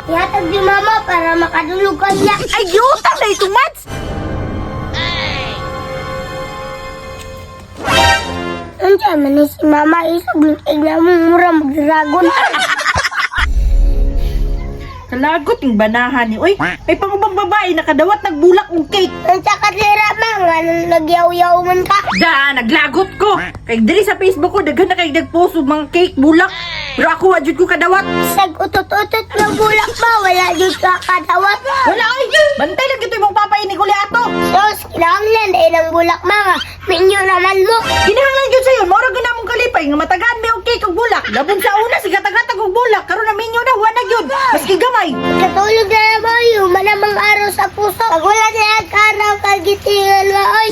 Ihatag ni mama para makadulog ka niya. Ay, utang na ito, Mads! Andiyan man ni si mama isog na mura mag-dragon. Kalagot yung banahan ni. Uy, may pangubang babae nakadawat nagbulak ng cake. Ang sakatira ma, nga nang nagyaw-yaw man ka. Da, naglagot ko. Kay diri sa Facebook ko, daghan na kay nagpost og mga cake bulak. Pero ako, wajud ko kadawat. Sag utot-utot ng bulak ba, wala dyan ka kadawat. Wala, oy! Bantay lang ito yung papaini ko ato. Sos, kinahanglan ay ng bulak mga. Minyo naman mo. Kinahanglan yun sa'yo, mora gina mong kalipay, nga matagaan may og cake og bulak. Labon sa una, sigatag-gatag og bulak. Karon na minyo na, wala yun. Maski gamay. Katulog na naman yung malamang araw sa puso. Pag wala na yung karaw, kagitingan mo, oy.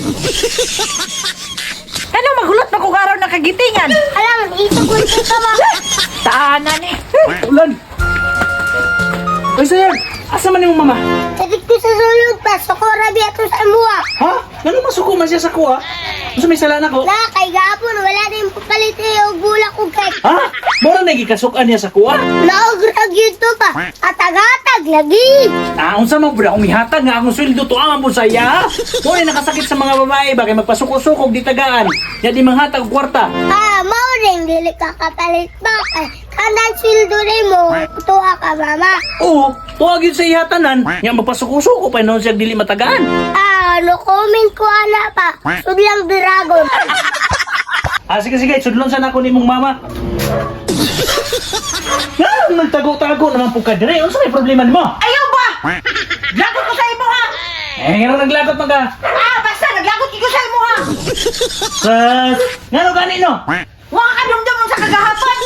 Ano, magulot na kung araw na kagitingan. Alam, isog ka ba? Taanan eh. Ulan! Uy, sayang! Asa man yung mama? Sadik ko sa sulod pa, sukura biya to sa mua. Ha? Ano masuko man siya sa kuha? Ano may salan ako? Na, kay gapon, wala na yung papalit yung bulak o cake. Ha? Mura nagikasukan niya sa kuha? Naograg yun to pa. Atag-atag, lagi. Unsa man pud akong mihatag nga akong sweldo to aman po saya. Mura nakasakit sa mga babae ba kay magpasuko-sukog di tagaan. Ya di manghatag og kwarta. Mauring, dili ka kapalit ba? Kanan sildo rin mo, tuwa ka, mama. Oo, tuwag yun sa ihatanan. Nga magpasuko-suko pa noon siya dili matagaan. No comment ko ana pa. Sudlang dragon. Sige, sudlon sana ako ni mong mama. Nga, nagtago-tago naman po ka dire. Unsa may problema nimo? Ayaw ba? Lagot ko sa imo ha. Nga naglagot man ka. Basta naglagot ko sa imo ha. Nga no gani no? Huwag ka dumdumon sa kagahapon.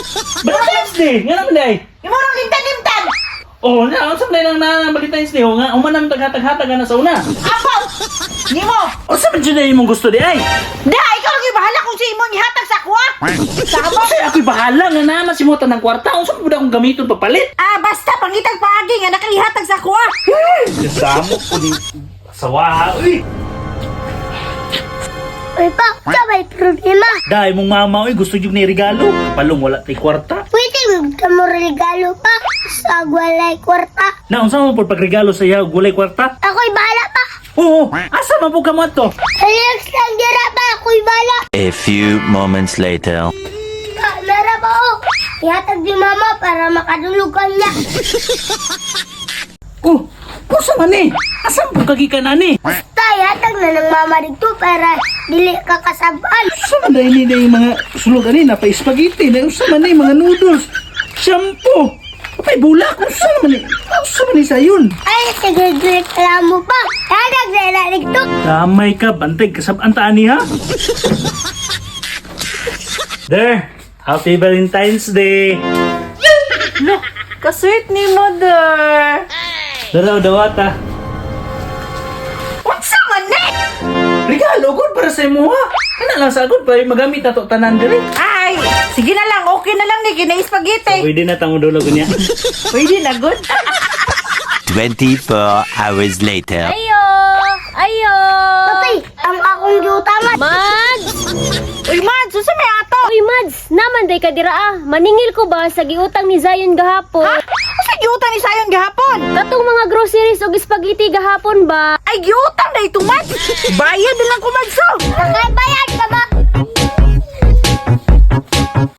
Valentine's Day! Nga naman day! Yung mga limtan-limtan. Oo, unsa man lang na Valentine's Day ho nga uman nang taghatag-hatag na sa una. Apo! Hindi mo. Unsa man jud imong gusto di ay? Da, ikaw lagi bahala kung si imo ihatag sa kuha. Saka mo? Kasi ako'y bahala nga naman si Mota ng kwarta. Unsa man pud akong gamiton papalit? Basta pangitag paagi nga nakalihatag sa kuha. Kasamo ko ni sawa. Uy! Uy pa, sa may problema. Dahil mong mama oy gusto jud ni regalo. Palong wala tay kwarta. Pwede ka mo regalo pa sa walay kwarta. Na unsa man pud pagregalo sa iya og walay kwarta? Ako'y bala pa. Oo, asa man pud ka mo adto? Relax lang dira pa, ako'y bala. A few moments later. Meron pa o. Ihatag ni mama para makadulog ka niya. Oh, pusa man ni. Asa man pud kagikan ani? Basta ihatag na ng mama dito para dili ka kasabaan. Usa man dahil ni yung mga sulog ani na pa spaghetti, na usa man ni mga noodles, shampoo, pay bulak, usa man ni sayon. Ay, sige, alam mo pa. Ihatag na na dito. Damay ka, bantay kasabaan ta ani ha. There, happy Valentine's Day. Look, kasweet ni mother. Dalaw-dawata. Unsa man ni? Regalo gud para sa imo ha. Kana lang sa gud pa magamit nato tanan diri. Ay, sige na lang, okay na lang ni kina spaghetti. Pwede na tang udulog niya. Pwede na good. 24 hours later. Ayo! Ayo! Patay, ang akong giutangan. Mads! Uy, Mads, susa may ato. Uy, Mads! Naman day ka dira ah. Maningil ko ba sa giutang ni Zion gahapon? Ha? Asa giutang ni Sayon gahapon? Katong mga groceries o spaghetti gahapon ba? Ay, giutang na ito, Mads. Bayad na lang ko, Mads. Nakabayad ka ba?